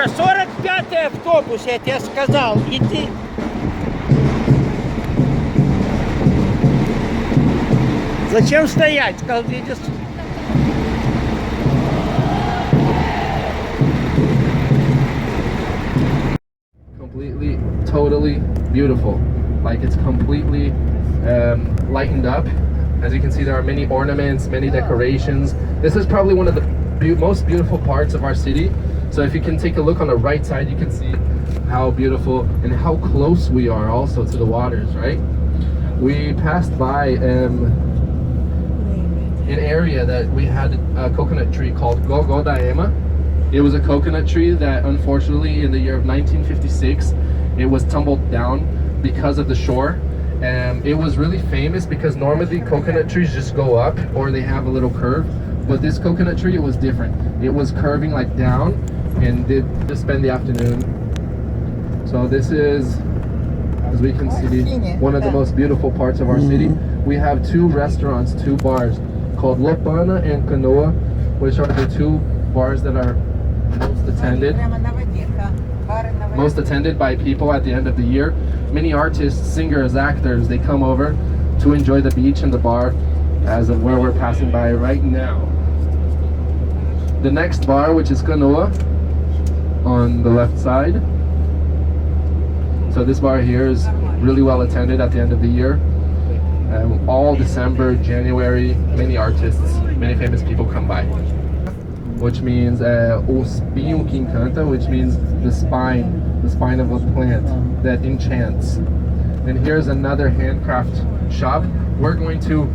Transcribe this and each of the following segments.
Коста, 45-й автобус, я тебе сказал, иди. Зачем стоять? Сказал, иди. Completely, totally beautiful. Like it's completely lightened up. As you can see, there are many ornaments, many decorations. This is probably one of the most beautiful parts of our city. So if you can take a look on the right side, you can see how beautiful and how close we are also to the waters, right? We passed by an area that we had a coconut tree called Gogo Daema. It was a coconut tree that unfortunately in the year of 1956, it was tumbled down because of the shore. It was really famous because normally coconut trees just go up or they have a little curve. But this coconut tree, it was different. It was curving like down and did just spend the afternoon. So this is, as we can see, one of the most beautiful parts of our city. We have two restaurants, two bars called Lopana and Canoa, which are the two bars that are most attended by people at the end of the year. Many artists, singers, actors, they come over to enjoy the beach and the bar as of where we're passing by right now. The next bar, which is Canoa, on the left side. So this bar here is really well attended at the end of the year. All December, January, many artists, many famous people come by. Which means o espinho que encanta, which means the spine of a plant that enchants. And here's another handcraft shop. We're going to,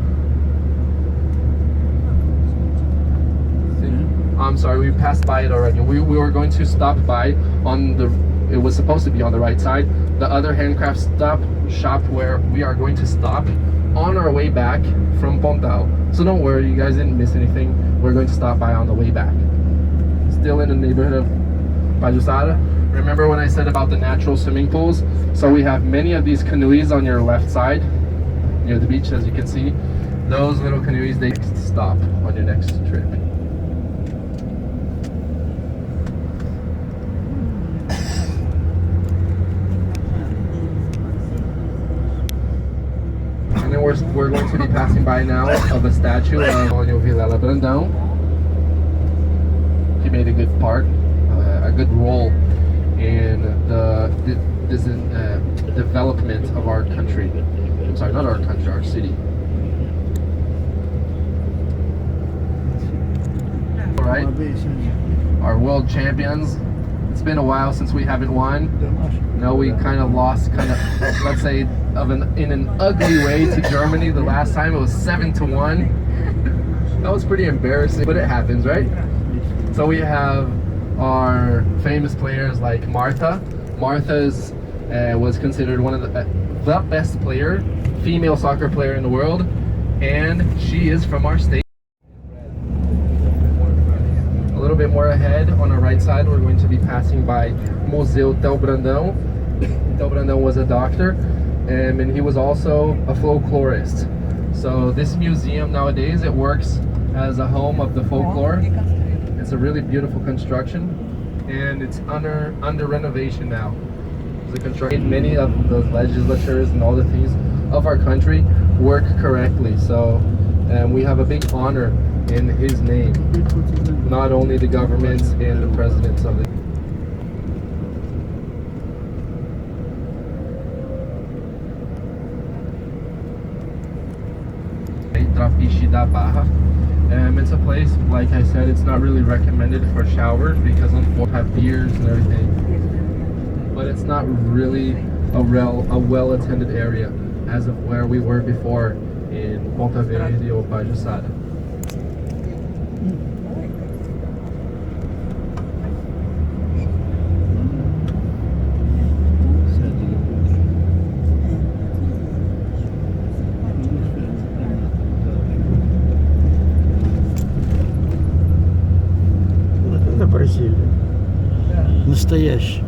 I'm sorry, we passed by it already. We were going to stop by on the, it was supposed to be on the right side, the other handcraft shop where we are going to stop on our way back from Pontal. So don't worry, you guys didn't miss anything. We're going to stop by on the way back. Still in the neighborhood of Pajussara. Remember when I said about the natural swimming pools? So we have many of these canoes on your left side, near the beach, as you can see. Those little canoes, they stop on your next trip. And then we're going to be passing by now of a statue of Antônio Vilela Brandão. He made a good part, a good role in the development of our country. I'm sorry, not our country, our city. All right, our world champions. It's been a while since we haven't won. No, we kind of lost, let's say, in an ugly way to Germany. The last time it was 7-1. That was pretty embarrassing, but it happens, right? So we have our famous players like Marta. Martha's was considered one of the best female soccer player in the world, and she is from our state. A little bit more ahead on our right side, we're going to be passing by Museu Tel Brandão. Tel Brandão was a doctor, and he was also a folklorist. So this museum nowadays, it works as a home of the folklore. It's a really beautiful construction, and it's under renovation now. The construction, many of the legislatures and all the things of our country work correctly. So we have a big honor in his name, not only the governments and the presidents of the Trapiche da Barra. It's a place, like I said, it's not really recommended for showers because we have piers and everything. But it's not really a well-attended area as of where we were before in Ponta Verde or Pajussara. Бразилия. Настоящий.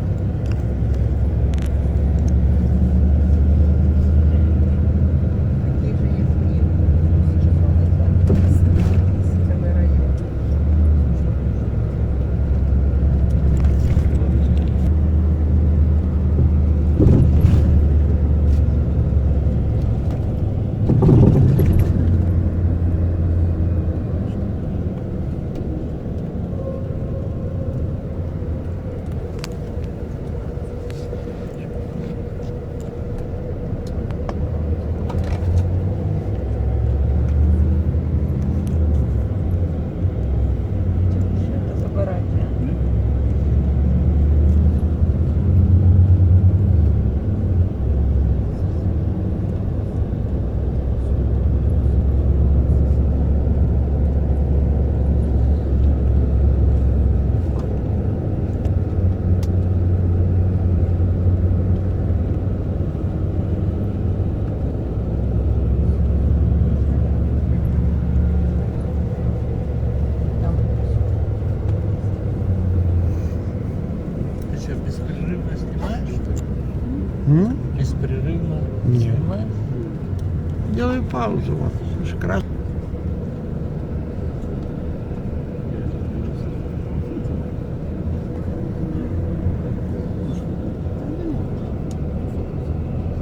Беспрерывно Нет. снимаешь? Делаю паузу. Вот. Уж крас-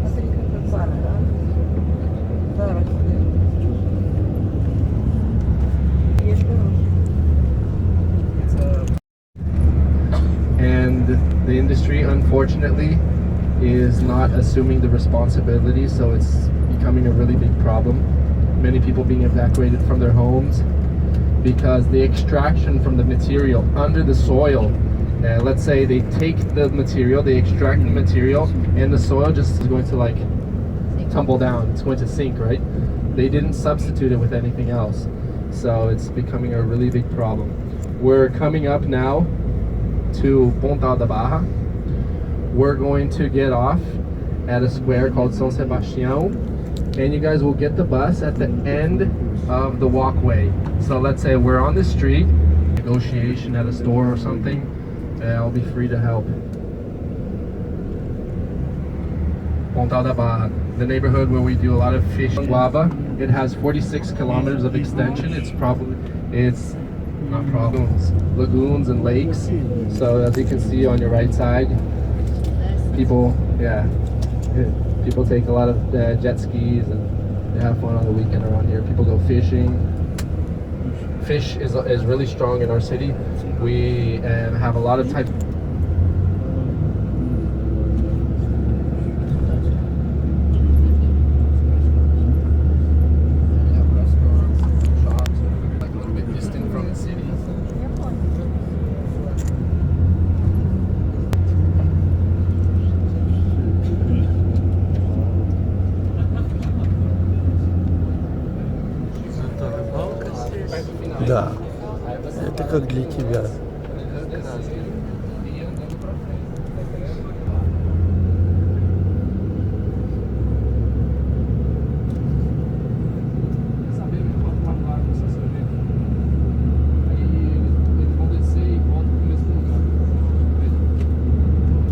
Смотри, какой пара, а? Пара. Есть хороший. And the industry, unfortunately, is not assuming the responsibility, so it's becoming a really big problem. Many people being evacuated from their homes because the extraction from the material under the soil, let's say they take the material, they extract the material, and the soil just is going to like tumble down, it's going to sink, right? They didn't substitute it with anything else, so it's becoming a really big problem. We're coming up now to Pontal da Barra. We're going to get off at a square called São Sebastião, and you guys will get the bus at the end of the walkway. So let's say we're on the street, negotiation at a store or something, I'll be free to help. Pontal da Barra, the neighborhood where we do a lot of fishing. Guaba, it has 46 kilometers of extension. It's not problems, lagoons and lakes. So as you can see on your right side, people take a lot of jet skis and they have fun on the weekend around here. People go fishing. Fish is really strong in our city. We have a lot of types. Это рыбалка здесь. Да. Это как для тебя.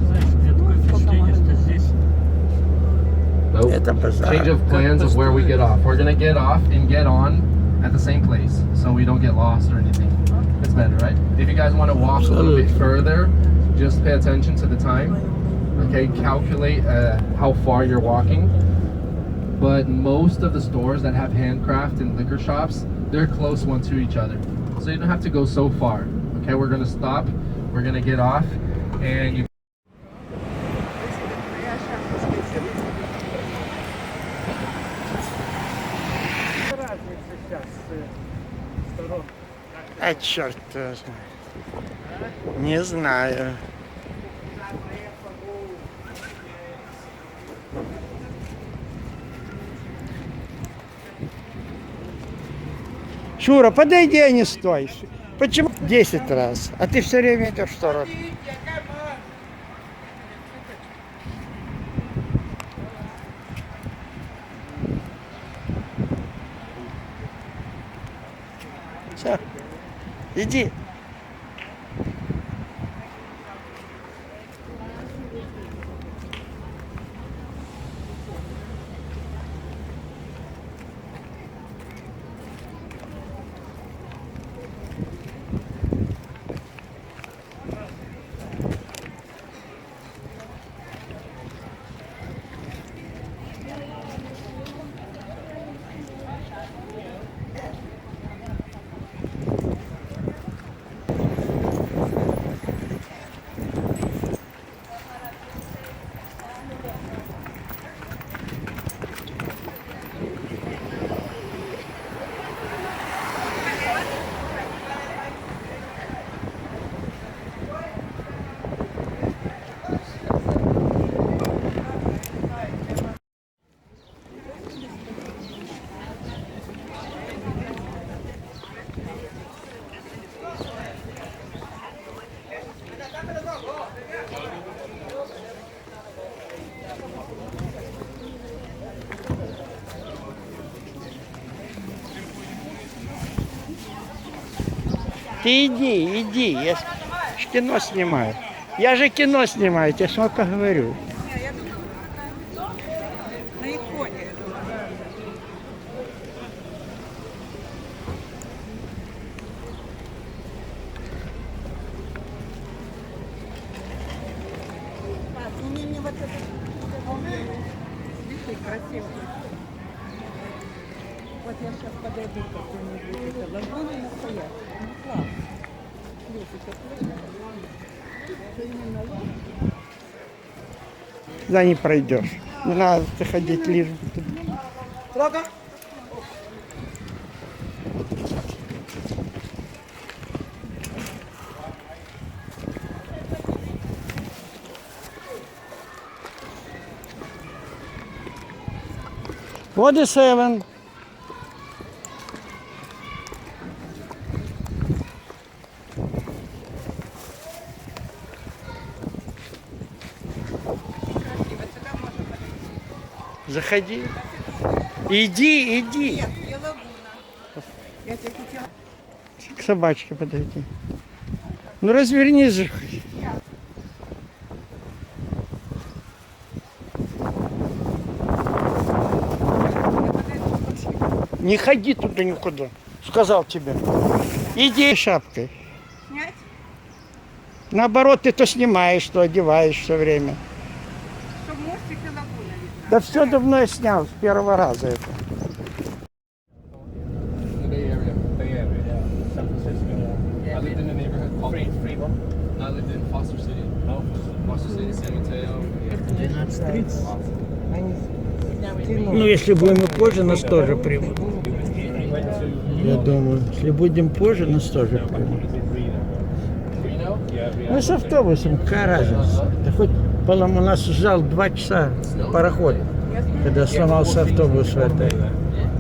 Знаешь, у меня такое впечатление, что здесь Nope. Это базар. Change of plans of where we get off. We're gonna get off and get on at the same place, so we don't get lost or anything. It's better, right? If you guys want to walk a little bit further, just pay attention to the time. Okay, calculate how far you're walking. But most of the stores that have handcraft and liquor shops, they're close one to each other, so you don't have to go so far. Okay, we're gonna stop. We're gonna get off, and you. разница сейчас сторон. А черт его знает. Не знаю. Шура, подойди, а не стой. Почему 10 раз? А ты все время идешь в сторону. Все, иди. Ты иди, иди, я ж кино снимаю. Я же кино снимаю, тебе сколько говорю. Не, вот это. Видите, красиво. Вот я сейчас подойду к какой-нибудь. Это лагуна настоящая. Ну, класс. Лесика, что именно лагуна. Туда не пройдешь. Не надо ходить лишь. Вот и Севен. Заходи. Иди, иди. Нет, где лагуна? Я тебе хотела... К собачке подойди. Ну развернись же. Не ходи туда никуда. Сказал тебе. Иди шапкой. Снять? Наоборот, ты то снимаешь, то одеваешь все время. Чтобы мостик и лагуна видна. Да все давно я снял с первого раза это. The Bay Area. Bay Area, yeah. San Francisco. I lived in a neighborhood called Fremont. I lived in Foster City. Oh, Foster City, San Mateo. 12:30. Awesome. Ну, если будем и позже, нас тоже примут. Я думаю, если будем позже, нас тоже примут. Reno? yeah, Мы с автобусом, какая разница? Да хоть у нас ждал 2 часа пароход, когда сломался автобус в этой,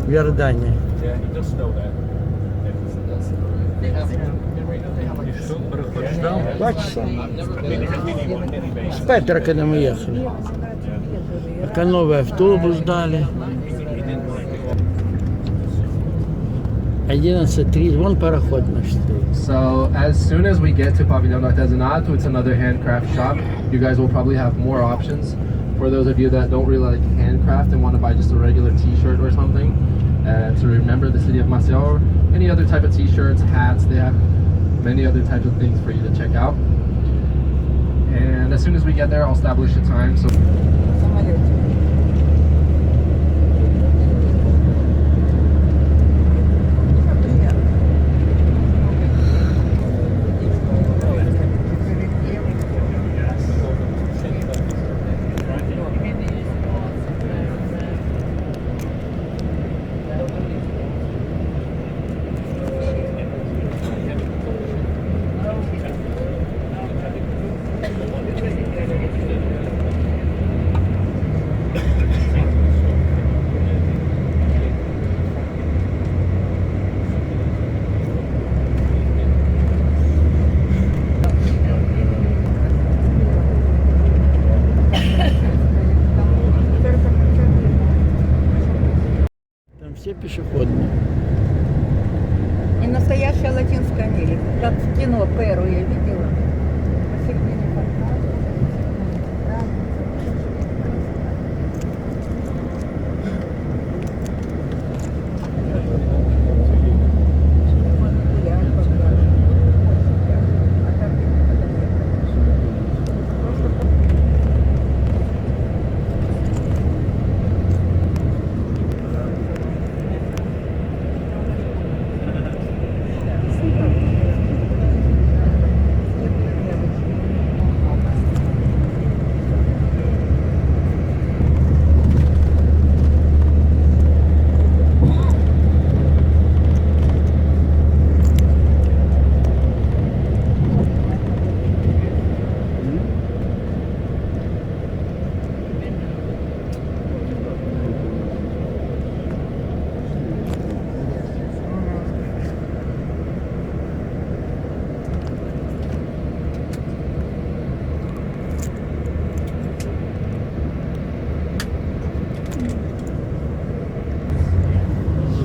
в Иордании. yeah, it does snow there. They have in Reno. They have like Что, пароход ждал? 2 часа. I've never been there. С Петра, когда мы ехали. Пока новый автобус дали. 11:30, вон пароход наш стоит. So as soon as we get to Pavilion Artesanato, it's another handcraft shop. You guys will probably have more options for those of you that don't really like handcraft and want to buy just a regular T-shirt or something. To remember the city of Maceió, any other type of T-shirts, hats, they have many other types of things for you to check out. And as soon as we get there, I'll establish a time. So Самолете. Там все пешеходные. Не настоящая Латинская Америка. Как в кино Перу я видела. Посередине парка.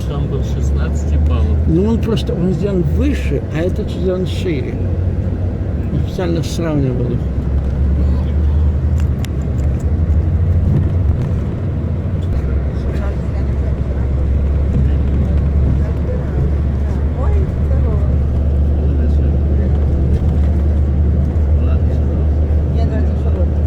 Там был 16 баллов. Ну он просто, он сделан выше, а этот сделан шире. Я специально сравнивал их. Ой, здорово. Мне нравится широкий.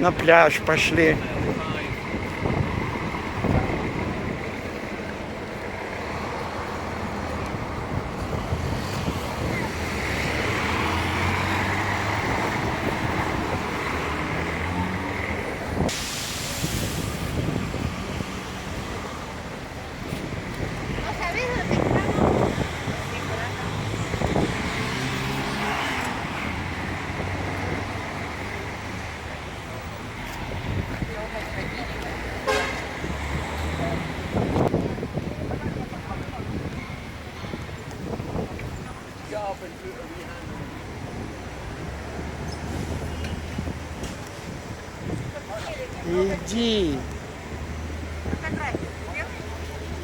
На пляж пошли. Иди.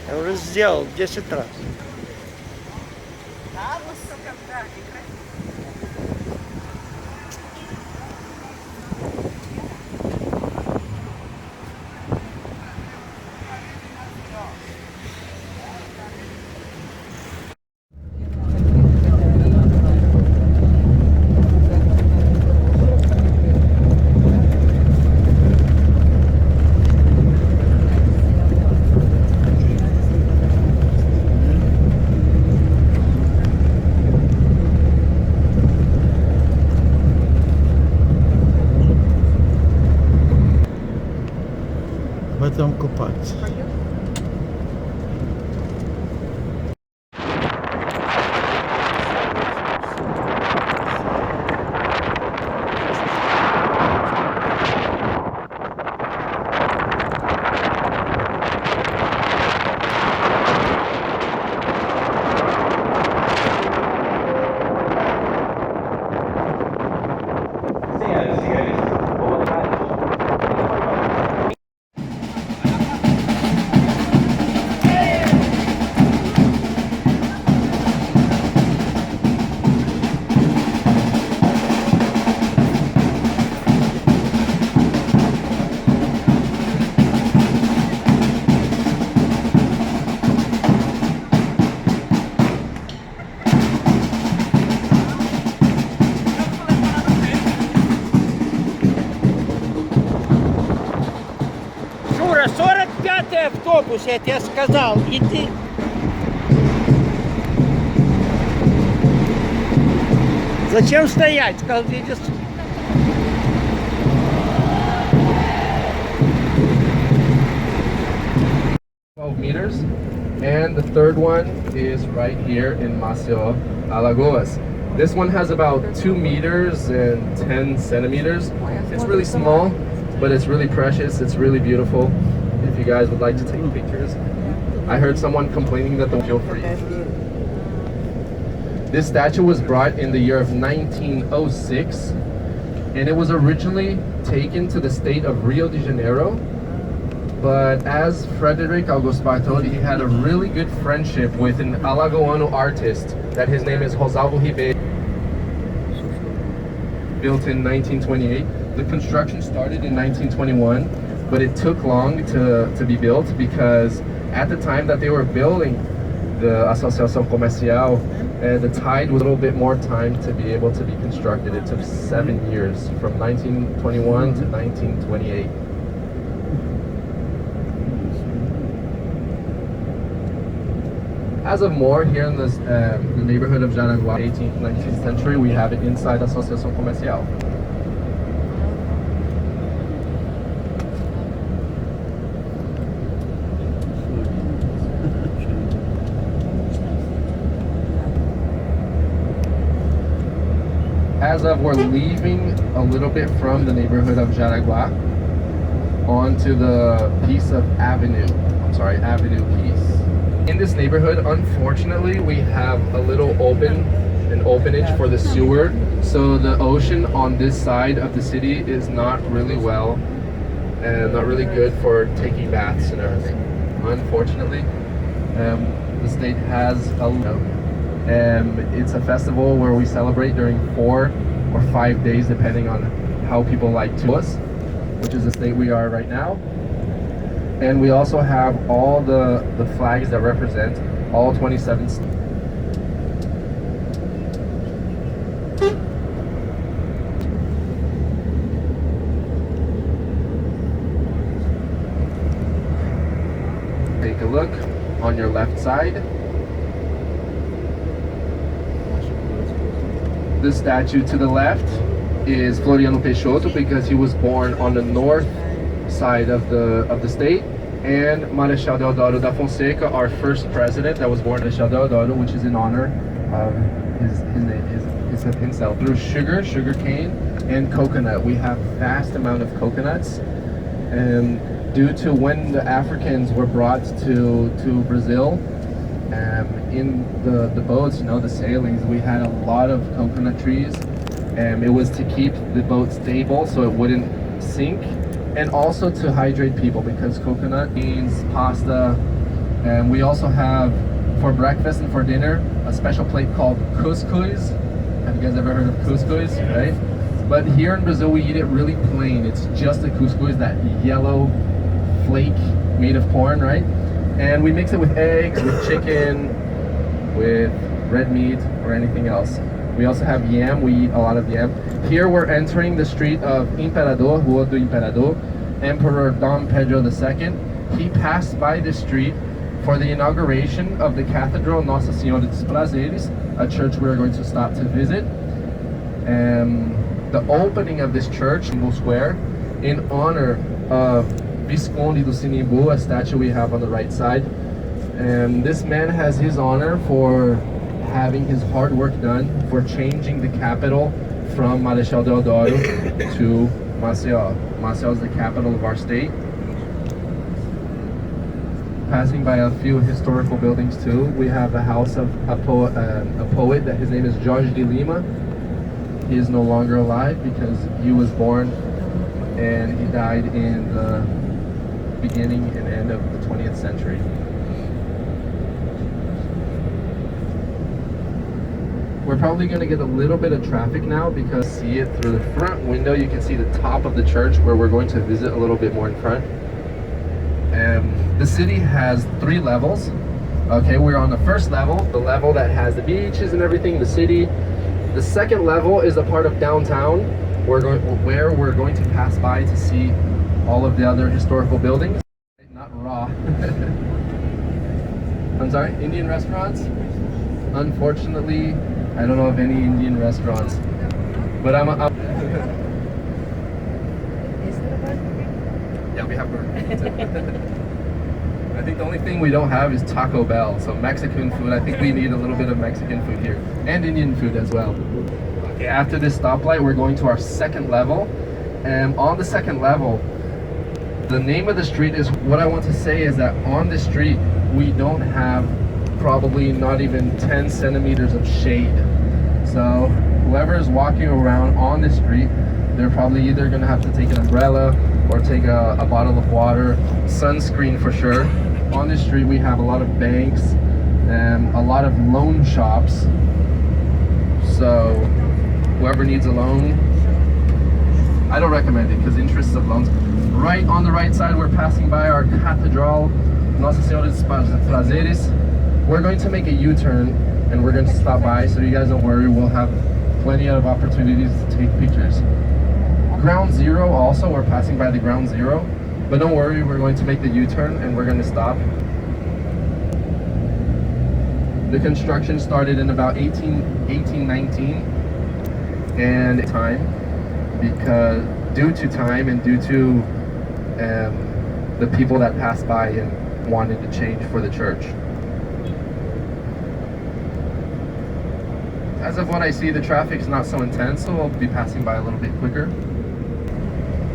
Я уже сделал 10 раз. Потом купаться. Шура, 45-й автобус, я тебе сказал, иди. Зачем стоять? Сказал, иди. 12 meters, and the third one is right here in Maceió, Alagoas. This one has about 2 meters and 10 centimeters. It's really small, but it's really precious. It's really beautiful. If you guys would like to take pictures. I heard someone complaining that the feel free. This statue was brought in the year of 1906, and it was originally taken to the state of Rio de Janeiro. But as Frederick Augusto, he had a really good friendship with an Alagoano artist that his name is Rosalvo Ribeiro. Built in 1928. The construction started in 1921, but it took long to be built because at the time that they were building the Associação Comercial, the tide was a little bit more time to be able to be constructed. It took 7 years, from 1921 to 1928. As of more, here in this, the neighborhood of Jaraguá, 18th, 19th century, we have it inside Associação Comercial. As of, we're leaving a little bit from the neighborhood of Jaraguá onto the piece of Avenue piece. In this neighborhood, unfortunately, we have a little openage for the sewer. So the ocean on this side of the city is not really well and not really good for taking baths and everything. Unfortunately, the state has it's a festival where we celebrate during 4 or 5 days, depending on how people like to us, which is the state we are right now. And we also have all the flags that represent all 27 states. take a look on your left side. The statue to the left is Floriano Peixoto because he was born on the north side of the state, and Marechal Deodoro da Fonseca, our first president that was born Marechal Deodoro, which is in honor of his himself. Through sugar cane, and coconut. We have vast amount of coconuts, and due to when the Africans were brought to Brazil, in the boats, you know, the sailings, we had a lot of coconut trees, and it was to keep the boat stable so it wouldn't sink, and also to hydrate people because coconut means pasta. And we also have for breakfast and for dinner a special plate called couscous. Have you guys ever heard of couscous? Right? But here in Brazil we eat it really plain. It's just a couscous, that yellow flake made of corn, right? And we mix it with eggs, with chicken, with red meat, or anything else. We also have yam. We eat a lot of yam. Here we're entering the street of Imperador, Rua do Imperador, Emperor Dom Pedro II. He passed by this street for the inauguration of the Cathedral Nossa Senhora dos Prazeres, a church we're going to stop to visit. The opening of this church in Bull Square, in honor of Visconde do Sinimbu, a statue we have on the right side. And this man has his honor for having his hard work done, for changing the capital from Marechal Deodoro to Maceió. Maceió is the capital of our state. Passing by a few historical buildings too. We have the house of a poet that his name is Jorge de Lima. He is no longer alive because he was born and he died in the beginning and end of the 20th century. We're probably going to get a little bit of traffic now because see it through the front window. You can see the top of the church where we're going to visit a little bit more in front. The city has 3 levels. Okay, we're on the first level, the level that has the beaches and everything, the city. The second level is a part of downtown where we're going to pass by to see all of the other historical buildings. Not raw. I'm sorry, Indian restaurants? Unfortunately, I don't know of any Indian restaurants. But yeah, we have burgers. I think the only thing we don't have is Taco Bell. So Mexican food, I think we need a little bit of Mexican food here. And Indian food as well. Okay, after this stoplight, we're going to our second level. And on the second level, the name of the street is, what I want to say is that on the street, we don't have probably not even 10 centimeters of shade. So whoever is walking around on the street, they're probably either gonna have to take an umbrella or take a bottle of water, sunscreen for sure. On the street we have a lot of banks and a lot of loan shops. So whoever needs a loan, I don't recommend it because interests of loans. Right on the right side, we're passing by our Cathedral Nossa Senhora dos Prazeres. We're going to make a U-turn and we're going to stop by, so you guys don't worry, we'll have plenty of opportunities to take pictures. Ground Zero also, we're passing by the Ground Zero, but don't worry, we're going to make the U-turn and we're going to stop. The construction started in about 1819, and due to time and due to the people that passed by and wanted to change for the church. As of what I see, the traffic's not so intense, so we'll be passing by a little bit quicker.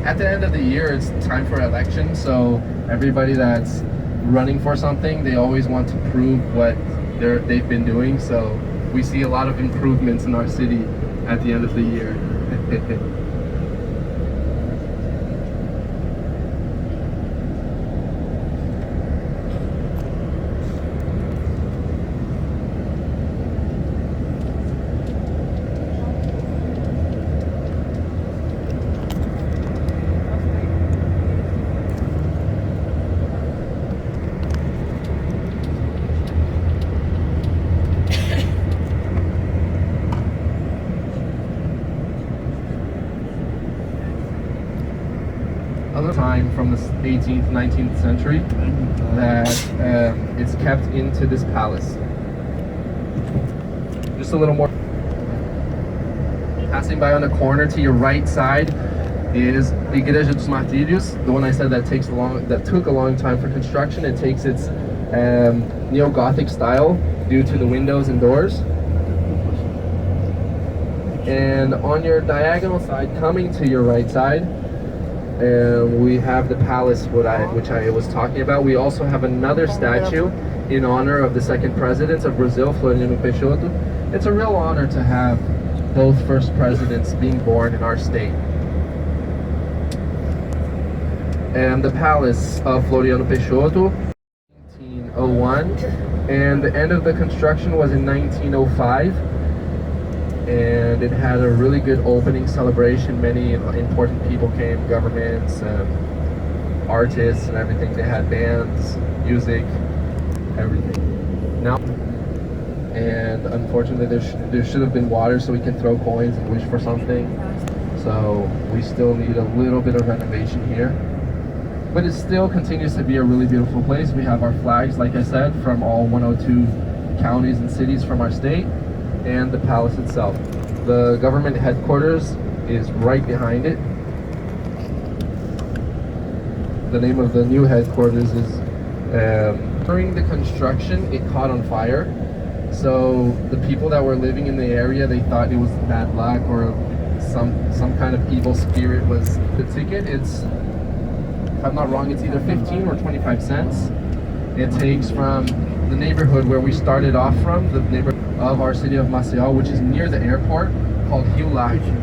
At the end of the year, it's time for election, so everybody that's running for something, they always want to prove what they've been doing, so we see a lot of improvements in our city at the end of the year. Time from the 18th, 19th century that it's kept into this palace. Just a little more. Passing by on the corner to your right side is the Igreja dos Martírios, the one I said that took a long time for construction. It takes its neo-Gothic style due to the windows and doors. And on your diagonal side, coming to your right side, we have the palace, which I was talking about. We also have another statue in honor of the second president of Brazil, Floriano Peixoto. It's a real honor to have both first presidents being born in our state. And the palace of Floriano Peixoto, 1901, and the end of the construction was in 1905. And it had a really good opening celebration. Many important people came, governments, artists and everything. They had bands, music, everything. Now, and unfortunately there should have been water so we can throw coins and wish for something. So we still need a little bit of renovation here. But it still continues to be a really beautiful place. We have our flags, like I said, from all 102 counties and cities from our state, and the palace itself. The government headquarters is right behind it. The name of the new headquarters is, during the construction, it caught on fire. So the people that were living in the area, they thought it was bad luck or some kind of evil spirit was the ticket. It's, if I'm not wrong, it's either 15 or 25 cents. It takes from the neighborhood where we started off from, the neighborhood of our city of Marcelo, which is near the airport, called Rio Largo.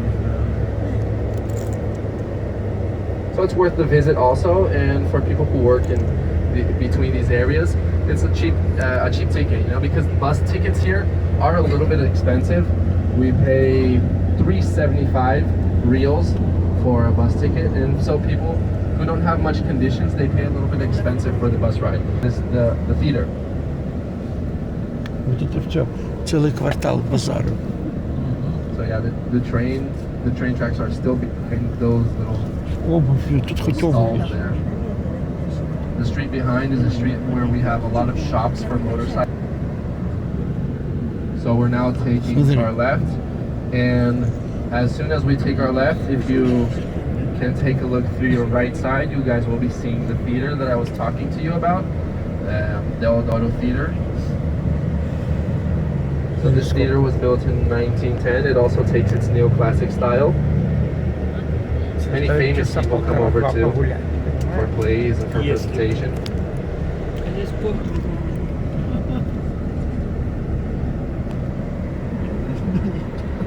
So it's worth the visit also, and for people who work in between these areas, it's a cheap ticket, you know, because bus tickets here are a little bit expensive. We pay 375 reals for a bus ticket, and so people who don't have much conditions, they pay a little bit expensive for the bus ride. This is the theater. Цілий квартал базару. So yeah, the train tracks are still behind those little Обувь, тут хоть stalls обувь. there. The street behind is a street where we have a lot of shops for motorcycles. So we're now taking our left, and as soon as we take our left, if you can take a look through your right side, you guys will be seeing the theater that I was talking to you about, the Deodoro Theater. So this theater was built in 1910. It also takes its neoclassic style. Many famous people come over too for plays and for presentation.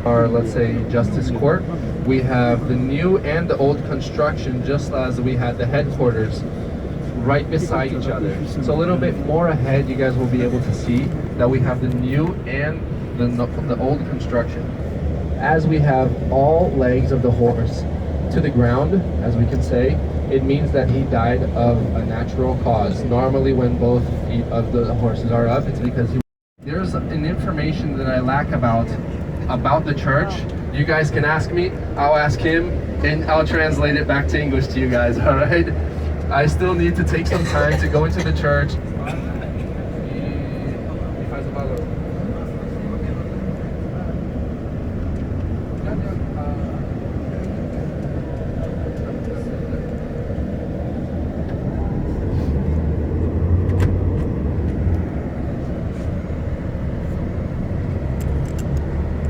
Our, let's say, Justice Court. We have the new and the old construction, just as we had the headquarters right beside each other. So a little bit more ahead, you guys will be able to see that we have the new and the old construction. As we have all legs of the horse to the ground, as we can say, it means that he died of a natural cause. Normally when both feet of the horses are up, it's because there's an information that I lack about the church. You guys can ask me, I'll ask him, and I'll translate it back to English to you guys, all right? I still need to take some time to go into the church.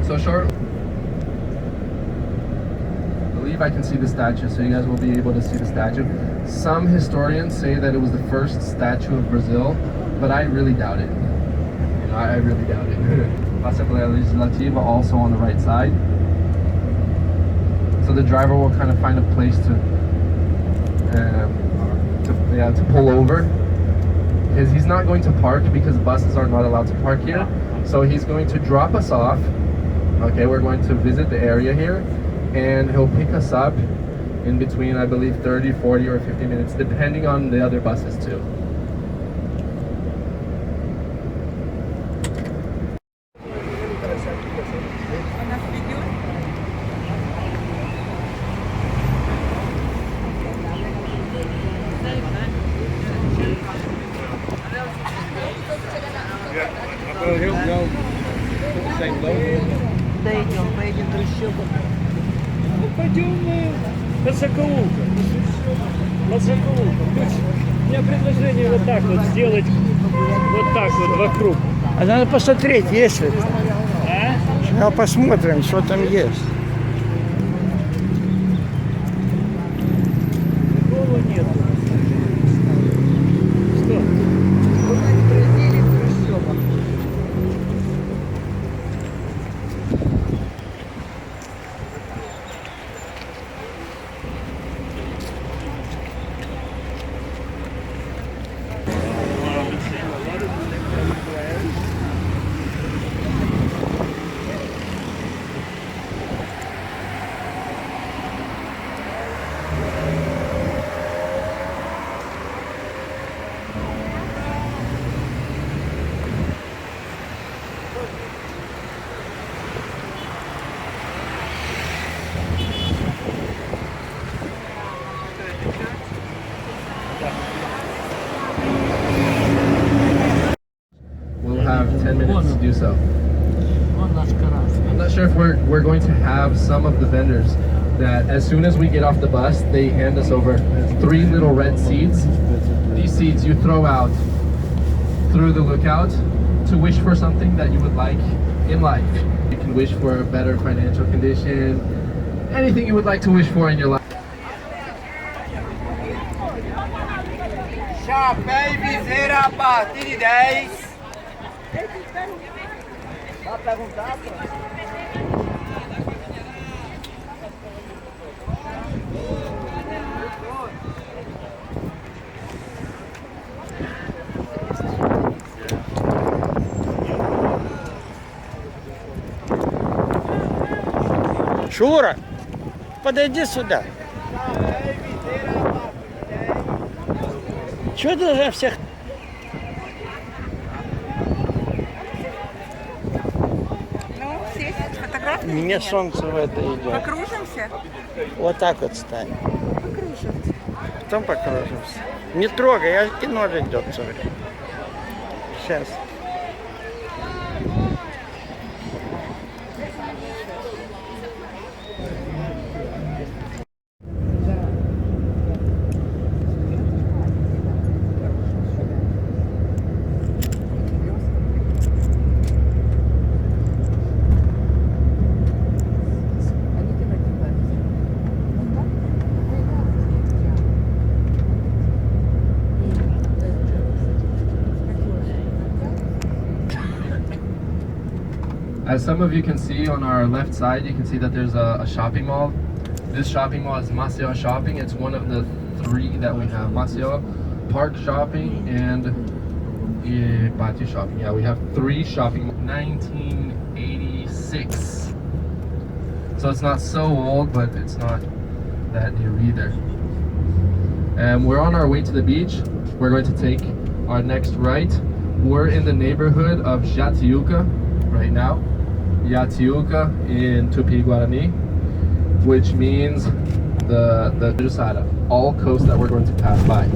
So short. I believe I can see the statue, so you guys will be able to see the statue. Some historians say that it was the first statue of Brazil, but I really doubt it. You know, I really doubt it. Assembleia Legislativa also on the right side. So the driver will kind of find a place to pull over, because he's not going to park because buses are not allowed to park here. So he's going to drop us off. Okay, we're going to visit the area here, and he'll pick us up in between, I believe, 30, 40, or 50 minutes, depending on the other buses too. Поедем трущобу. Ну, пойдем по закоулкам. По закоулкам. То есть у меня предложение вот так вот сделать, вот так вот вокруг. А надо посмотреть, есть ли. А? Сейчас посмотрим, что там есть. Такого нет. Что? В разделе трущоба. We'll have 10 minutes to do so. Вон наш корабль. I'm not sure if we're going to have some of the vendors that as soon as we get off the bus, they hand us over 3 little red seeds. These seeds you throw out through the lookout to wish for something that you would like in life. You can wish for a better financial condition, anything you would like to wish for in your life. Chapéu e viseira a partir de 10. Vai perguntar, pô? Шура, подойди сюда. Чего ты за всех? Ну, сесть, фотографии. Мне солнце в это идет. Покружимся? Вот так вот стань. Покружимся. Потом покружимся. Не трогай, и ноль идет все время. Сейчас. As some of you can see on our left side, you can see that there's a shopping mall. This shopping mall is Marcelo Shopping. It's one of the 3 that we have. Marcelo, Park Shopping, and Patio Shopping. Yeah, we have 3 shopping malls. 1986. So it's not so old, but it's not that new either. And we're on our way to the beach. We're going to take our next right. We're in the neighborhood of Jatiuca right now. Jatiuca in Tupi Guarani, which means the Jusada, all coast that we're going to pass by.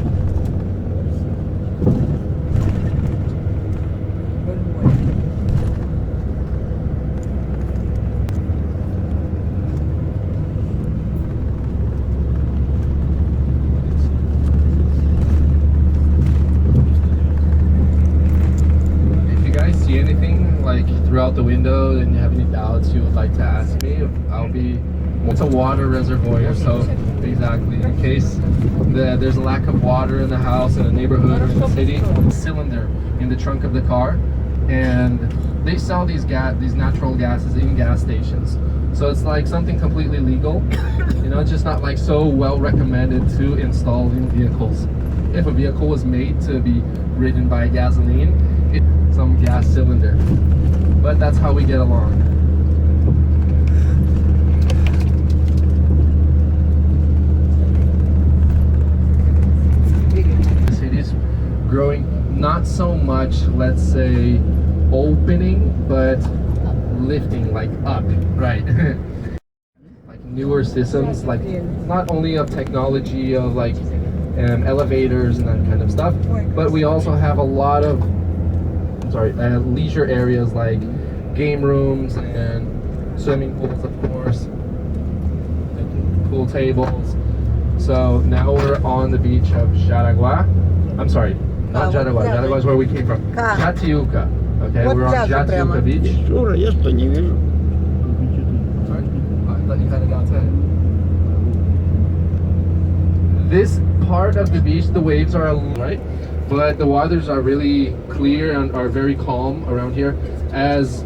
Throughout the window and you have any doubts you would like to ask me, it's a water reservoir, so exactly in case there's a lack of water in the house, in a neighborhood or in the city, cylinder in the trunk of the car, and they sell these natural gases in gas stations. So it's like something completely legal, you know, it's just not like so well recommended to install in vehicles. If a vehicle was made to be ridden by gasoline, it's some gas cylinder. But that's how we get along. The city's growing, not so much, let's say, opening, but lifting, like up, right? Like newer systems, like not only of technology, of like elevators and that kind of stuff, but we also have a lot of leisure areas like game rooms and swimming pools, of course, pool tables. So now we're on the beach of Jaraguá. I'm sorry, not Jaraguá. Jaraguá is where we came from. Jatiuca. Okay, we're on Jatiuca Beach. Шура, я что не вижу. Sorry? I thought you had it outside. This part of the beach, the waves are right, but the waters are really clear and are very calm around here. As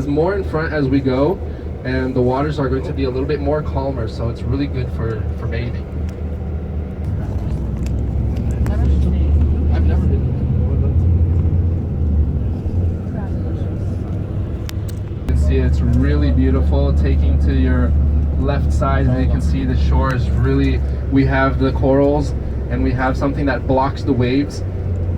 more in front as we go, and the waters are going to be a little bit more calmer, so it's really good for bathing. I've never been. You can see it's really beautiful. Taking to your left side, and you can see the shore is really. We have the corals, and we have something that blocks the waves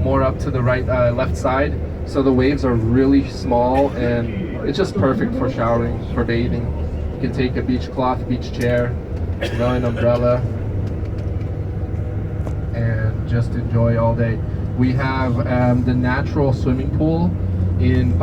more up to the right, left side. So the waves are really small, and it's just perfect for showering, for bathing. You can take a beach cloth, beach chair, an umbrella, and just enjoy all day. We have the natural swimming pool in